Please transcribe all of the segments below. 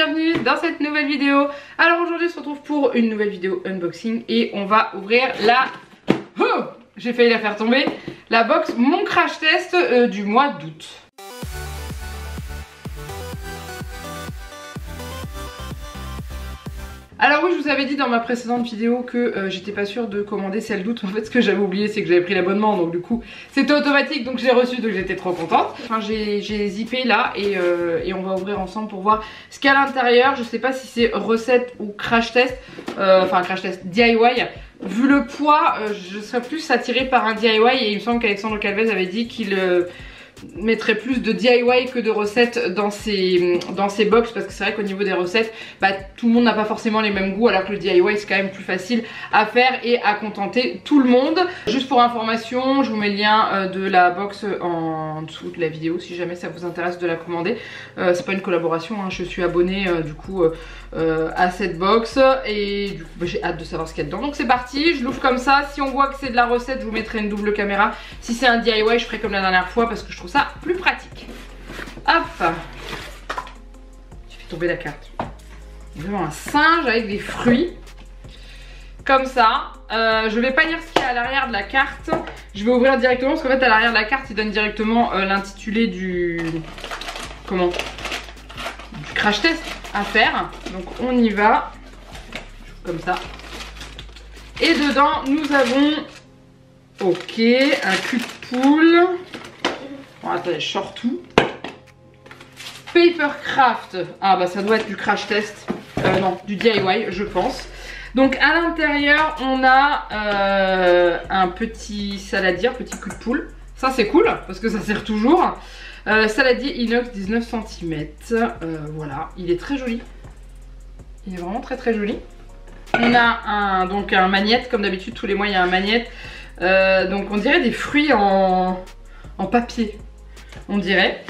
bienvenue dans cette nouvelle vidéo. Alors aujourd'hui on se retrouve pour une nouvelle vidéo unboxing et on va ouvrir la... Oh, j'ai failli la faire tomber. La box Mon Crash Test du mois d'août. Alors oui, je vous avais dit dans ma précédente vidéo que j'étais pas sûre de commander celle d'août. En fait, ce que j'avais oublié, c'est que j'avais pris l'abonnement, donc du coup c'était automatique, donc j'ai reçu, donc j'étais trop contente. Enfin, j'ai zippé là et on va ouvrir ensemble pour voir ce qu'il y a à l'intérieur. Je sais pas si c'est recette ou crash test, enfin crash test DIY. Vu le poids, je serais plus attirée par un DIY et il me semble qu'Alexandre Calvez avait dit qu'il mettrait plus de DIY que de recettes dans ses box, parce que c'est vrai qu'au niveau des recettes, bah, tout le monde n'a pas forcément les mêmes goûts, alors que le DIY c'est quand même plus facile à faire et à contenter tout le monde. Juste pour information, je vous mets le lien de la box en dessous de la vidéo si jamais ça vous intéresse de la commander. C'est pas une collaboration, hein, je suis abonnée du coup à cette box et du coup bah, j'ai hâte de savoir ce qu'il y a dedans. Donc c'est parti, je l'ouvre comme ça. Si on voit que c'est de la recette, je vous mettrai une double caméra. Si c'est un DIY, je ferai comme la dernière fois parce que je trouve ça plus pratique. Hop, j'ai fait tomber la carte. Vraiment un singe avec des fruits comme ça. Je vais pas lire ce qu'il y a à l'arrière de la carte. Je vais ouvrir directement parce qu'en fait à l'arrière de la carte il donne directement l'intitulé du crash test à faire. Donc on y va comme ça. Et dedans nous avons ok un cul de poule. Bon, attendez, je sors tout. Papercraft. Ah bah ça doit être du crash test. Non, du DIY je pense. Donc à l'intérieur on a un petit saladier, petit cul de poule. Ça c'est cool parce que ça sert toujours. Saladier inox 19 cm. Voilà, il est très joli. Il est vraiment très joli. On a donc un magnète, comme d'habitude tous les mois il y a un magnète. Donc on dirait des fruits en papier. On dirait.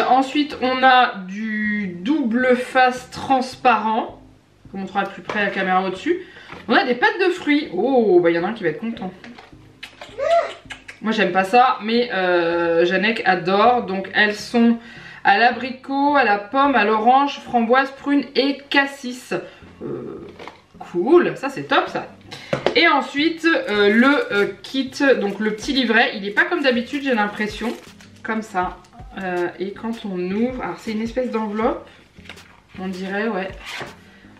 Ensuite on a du double face transparent. Je vous montrerai de plus près la caméra au-dessus. On a des pâtes de fruits. Oh, bah il y en a un qui va être content. Moi j'aime pas ça, mais Janek adore. Donc elles sont à l'abricot, à la pomme, à l'orange, framboise, prune et cassis. Cool, ça c'est top ça. Et ensuite le kit, donc le petit livret, il est pas comme d'habitude j'ai l'impression. Comme ça. Et quand on ouvre, alors c'est une espèce d'enveloppe, on dirait, ouais.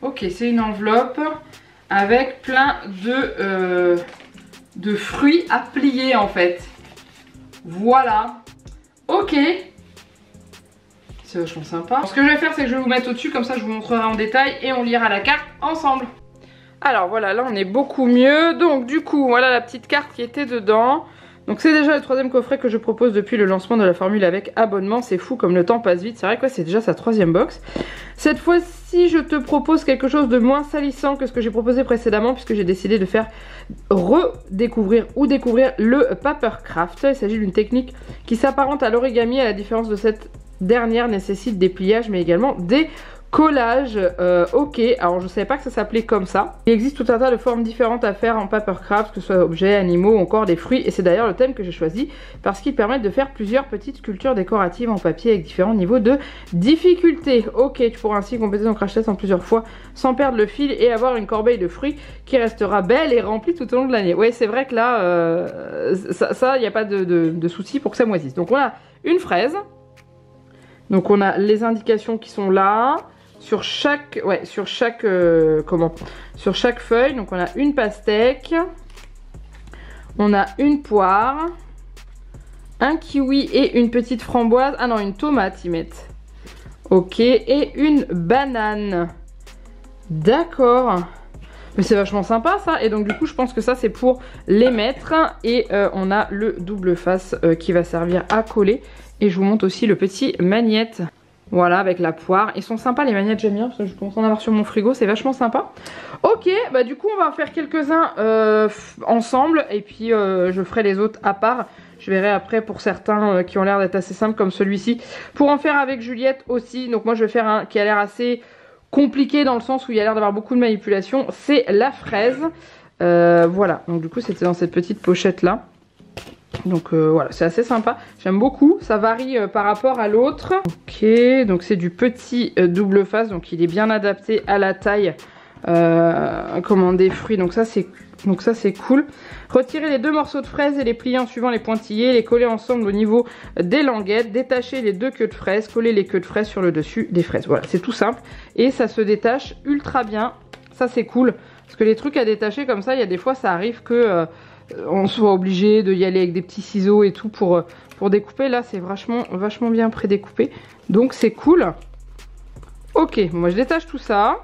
Ok, c'est une enveloppe avec plein de fruits à plier en fait. Voilà. Ok. C'est vachement sympa. Ce que je vais faire, c'est que je vais vous mettre au-dessus, comme ça je vous montrerai en détail et on lira la carte ensemble. Alors voilà, là on est beaucoup mieux. Donc du coup, voilà la petite carte qui était dedans. Donc c'est déjà le troisième coffret que je propose depuis le lancement de la formule avec abonnement. C'est fou comme le temps passe vite. C'est vrai que c'est déjà sa troisième box. Cette fois-ci je te propose quelque chose de moins salissant que ce que j'ai proposé précédemment, puisque j'ai décidé de faire redécouvrir ou découvrir le Papercraft. Il s'agit d'une technique qui s'apparente à l'origami, à la différence de cette dernière nécessite des pliages mais également des collage, ok, alors je savais pas que ça s'appelait comme ça. Il existe tout un tas de formes différentes à faire en Papercraft, que ce soit objets, animaux ou encore des fruits, et c'est d'ailleurs le thème que j'ai choisi parce qu'ils permettent de faire plusieurs petites sculptures décoratives en papier avec différents niveaux de difficulté. Ok, tu pourras ainsi compléter ton crash test en plusieurs fois sans perdre le fil et avoir une corbeille de fruits qui restera belle et remplie tout au long de l'année. Ouais, c'est vrai que là, ça, il n'y a pas de souci pour que ça moisisse. Donc on a une fraise, donc on a les indications qui sont là. Sur chaque feuille, donc on a une pastèque, on a une poire, un kiwi et une petite framboise, ah non une tomate ils mettent, ok, et une banane, d'accord, mais c'est vachement sympa ça. Et donc du coup je pense que ça c'est pour les mettre, et on a le double face qui va servir à coller, et je vous montre aussi le petit magnète. Voilà, avec la poire. Ils sont sympas les magnettes, j'aime bien parce que je commence à en avoir sur mon frigo, c'est vachement sympa. Ok, bah du coup on va en faire quelques-uns ensemble et puis je ferai les autres à part. Je verrai après pour certains qui ont l'air d'être assez simples comme celui-ci. Pour en faire avec Juliette aussi, donc moi je vais faire un qui a l'air assez compliqué dans le sens où il y a l'air d'avoir beaucoup de manipulation. C'est la fraise. Voilà, donc du coup c'était dans cette petite pochette là. Donc voilà, c'est assez sympa, j'aime beaucoup, ça varie par rapport à l'autre. Ok, donc c'est du petit double face, donc il est bien adapté à la taille des fruits, donc ça c'est cool. Retirer les 2 morceaux de fraises et les plier en suivant les pointillés, les coller ensemble au niveau des languettes, détacher les 2 queues de fraises, coller les queues de fraises sur le dessus des fraises. Voilà, c'est tout simple et ça se détache ultra bien, ça c'est cool. Parce que les trucs à détacher comme ça, il y a des fois ça arrive que on soit obligé de y aller avec des petits ciseaux et tout pour découper. Là c'est vachement bien prédécoupé, donc c'est cool. Ok, moi je détache tout ça.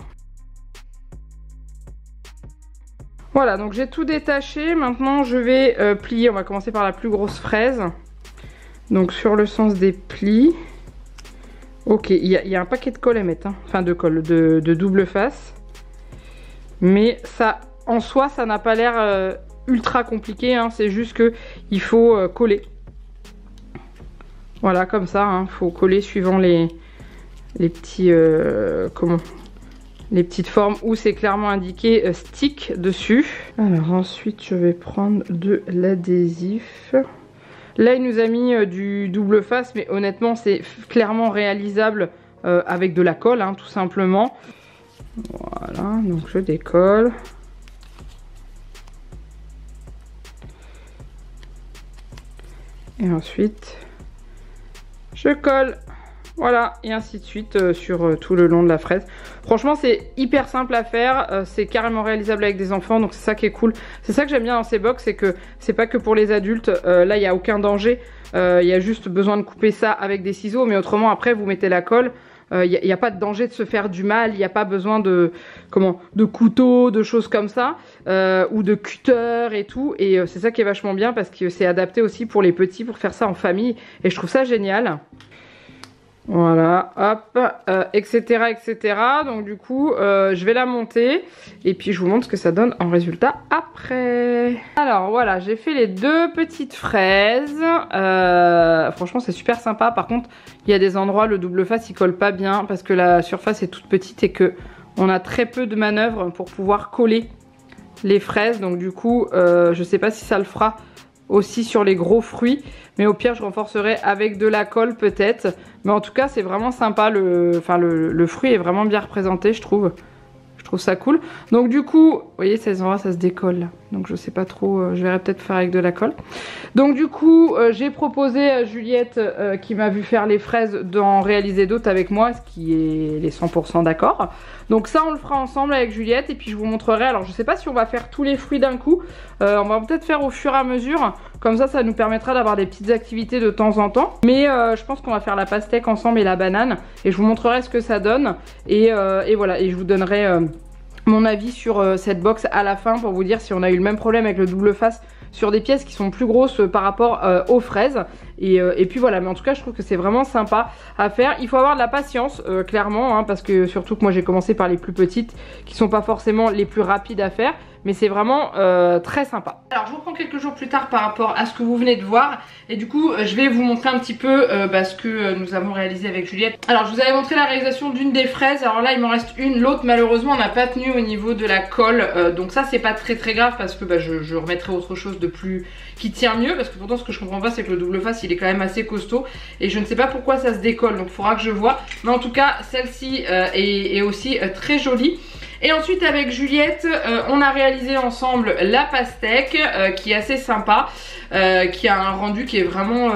Voilà, donc j'ai tout détaché. Maintenant je vais plier. On va commencer par la plus grosse fraise. Donc sur le sens des plis. Ok, il y a un paquet de colle à mettre, hein. Enfin de colle, de double face. Mais ça, en soi, ça n'a pas l'air ultra compliqué, hein. C'est juste que il faut coller. Voilà, comme ça, hein. Faut coller suivant les petits... les petites formes où c'est clairement indiqué stick dessus. Alors ensuite je vais prendre de l'adhésif. Là il nous a mis du double face, mais honnêtement c'est clairement réalisable avec de la colle, hein, tout simplement. Voilà, donc je décolle. Et ensuite je colle. Voilà, et ainsi de suite sur tout le long de la fraise. Franchement c'est hyper simple à faire, c'est carrément réalisable avec des enfants, donc c'est ça qui est cool. C'est ça que j'aime bien dans ces box, c'est que c'est pas que pour les adultes, là il n'y a aucun danger. Il y a juste besoin de couper ça avec des ciseaux, mais autrement après vous mettez la colle. Il n'y a pas de danger de se faire du mal, il n'y a pas besoin de couteau, de choses comme ça, ou de cutter et tout. Et c'est ça qui est vachement bien parce que c'est adapté aussi pour les petits, pour faire ça en famille. Et je trouve ça génial. Voilà, hop, etc., etc. Donc du coup, je vais la monter et puis je vous montre ce que ça donne en résultat après. Alors voilà, j'ai fait les 2 petites fraises. Franchement, c'est super sympa. Par contre, il y a des endroits, le double face, il colle pas bien parce que la surface est toute petite et que on a très peu de manœuvres pour pouvoir coller les fraises. Donc du coup, je sais pas si ça le fera aussi sur les gros fruits, mais au pire je renforcerai avec de la colle peut-être, mais en tout cas c'est vraiment sympa, le fruit est vraiment bien représenté, je trouve ça cool. Donc du coup, vous voyez ces endroits ça se décolle là. Donc je sais pas trop, je verrai peut-être faire avec de la colle. Donc du coup j'ai proposé à Juliette qui m'a vu faire les fraises d'en réaliser d'autres avec moi, ce qui est les 100% d'accord. Donc ça on le fera ensemble avec Juliette et puis je vous montrerai. Alors je sais pas si on va faire tous les fruits d'un coup, on va peut-être faire au fur et à mesure. Comme ça nous permettra d'avoir des petites activités de temps en temps. Mais je pense qu'on va faire la pastèque ensemble et la banane. Et je vous montrerai ce que ça donne. Et voilà, et je vous donnerai mon avis sur cette box à la fin pour vous dire si on a eu le même problème avec le double face sur des pièces qui sont plus grosses par rapport aux fraises. Et puis voilà, mais en tout cas je trouve que c'est vraiment sympa à faire. Il faut avoir de la patience clairement, hein, parce que surtout que moi j'ai commencé par les plus petites qui sont pas forcément les plus rapides à faire, mais c'est vraiment très sympa. Alors je vous reprends quelques jours plus tard par rapport à ce que vous venez de voir, et du coup je vais vous montrer un petit peu ce que nous avons réalisé avec Juliette. Alors je vous avais montré la réalisation d'une des fraises, alors là il m'en reste une, l'autre malheureusement on n'a pas tenu au niveau de la colle, donc ça c'est pas très grave parce que je remettrai autre chose de plus qui tient mieux, parce que pourtant ce que je comprends pas c'est que le double face il est quand même assez costaud et je ne sais pas pourquoi ça se décolle, donc il faudra que je vois, mais en tout cas celle-ci est aussi très jolie. Et ensuite avec Juliette on a réalisé ensemble la pastèque qui est assez sympa, qui a un rendu qui est vraiment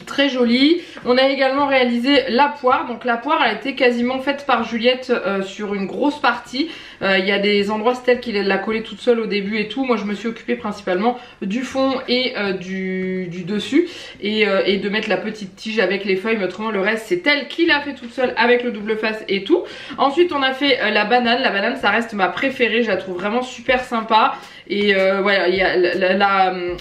très jolie. On a également réalisé la poire, donc la poire elle a été quasiment faite par Juliette sur une grosse partie. Il y a des endroits c'est elle qui l'a collée toute seule au début et tout. Moi je me suis occupée principalement du fond et du dessus et de mettre la petite tige avec les feuilles, mais autrement le reste c'est elle qui l'a fait toute seule avec le double face et tout. Ensuite on a fait la banane ça reste ma préférée, je la trouve vraiment super sympa. Et voilà, il y a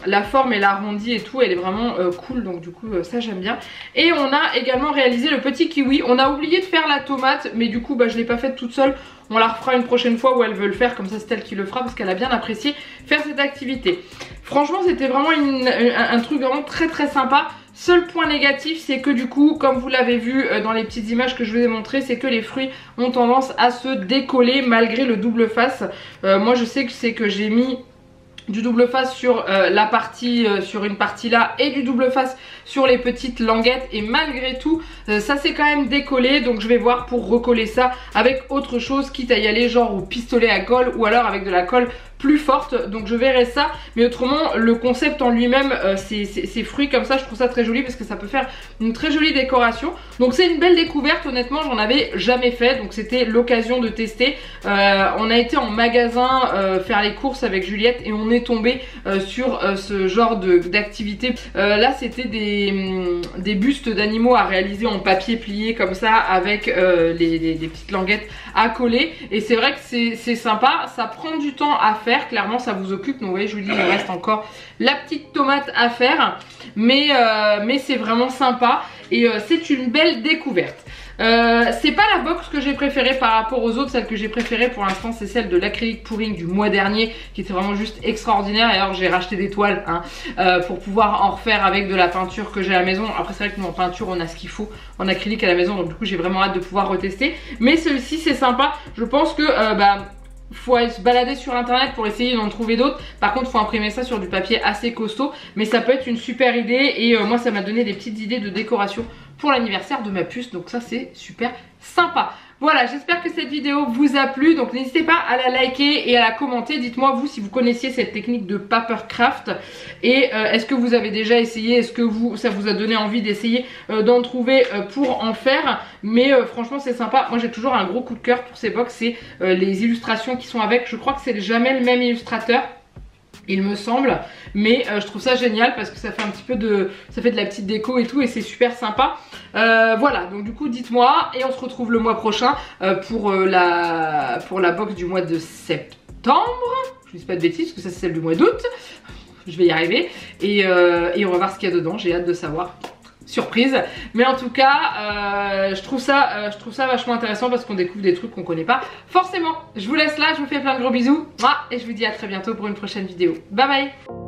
la forme et l'arrondi et tout, elle est vraiment cool, donc du coup ça j'aime bien. Et on a également réalisé le petit kiwi. On a oublié de faire la tomate, mais du coup je l'ai pas faite toute seule. On la refera une prochaine fois où elle veut le faire, comme ça c'est elle qui le fera parce qu'elle a bien apprécié faire cette activité. Franchement c'était vraiment un truc vraiment très sympa. Seul point négatif c'est que du coup comme vous l'avez vu dans les petites images que je vous ai montrées, c'est que les fruits ont tendance à se décoller malgré le double face. Moi je sais que c'est que j'ai mis du double face sur la partie, sur une partie là, et du double face sur les petites languettes, et malgré tout ça s'est quand même décollé. Donc je vais voir pour recoller ça avec autre chose, quitte à y aller genre au pistolet à colle ou alors avec de la colle plus forte. Donc je verrai ça, mais autrement le concept en lui-même, ces fruits comme ça, je trouve ça très joli parce que ça peut faire une très jolie décoration. Donc c'est une belle découverte, honnêtement j'en avais jamais fait, donc c'était l'occasion de tester. On a été en magasin faire les courses avec Juliette et on est tombé sur ce genre d'activité. Là c'était des bustes d'animaux à réaliser en papier plié comme ça, avec des petites languettes à coller, et c'est vrai que c'est sympa. Ça prend du temps à faire, clairement ça vous occupe. Donc vous voyez, je vous dis, il me reste encore la petite tomate à faire, mais c'est vraiment sympa et c'est une belle découverte. C'est pas la box que j'ai préférée par rapport aux autres. Celle que j'ai préférée pour l'instant c'est celle de l'acrylique pouring du mois dernier, qui était vraiment juste extraordinaire. Et alors j'ai racheté des toiles pour pouvoir en refaire avec de la peinture que j'ai à la maison. Après c'est vrai que nous en peinture on a ce qu'il faut en acrylique à la maison, donc du coup j'ai vraiment hâte de pouvoir retester. Mais celui-ci c'est sympa, je pense que faut se balader sur internet pour essayer d'en trouver d'autres. Par contre faut imprimer ça sur du papier assez costaud, mais ça peut être une super idée. Et moi ça m'a donné des petites idées de décoration pour l'anniversaire de ma puce, donc ça c'est super sympa. Voilà, j'espère que cette vidéo vous a plu, donc n'hésitez pas à la liker et à la commenter. Dites-moi vous si vous connaissiez cette technique de papercraft, et est-ce que vous avez déjà essayé, est-ce que ça vous a donné envie d'essayer d'en trouver pour en faire. Mais franchement c'est sympa. Moi j'ai toujours un gros coup de cœur pour ces box, c'est les illustrations qui sont avec. Je crois que c'est jamais le même illustrateur, il me semble, mais je trouve ça génial parce que ça fait un petit peu ça fait de la petite déco et tout, et c'est super sympa. Voilà, donc du coup dites-moi, et on se retrouve le mois prochain pour la box du mois de septembre. Je dis pas de bêtises parce que ça c'est celle du mois d'août. Je vais y arriver, et on va voir ce qu'il y a dedans. J'ai hâte de savoir. Surprise, mais en tout cas je trouve ça vachement intéressant parce qu'on découvre des trucs qu'on connaît pas forcément. Je vous laisse là, je vous fais plein de gros bisous et je vous dis à très bientôt pour une prochaine vidéo. Bye bye.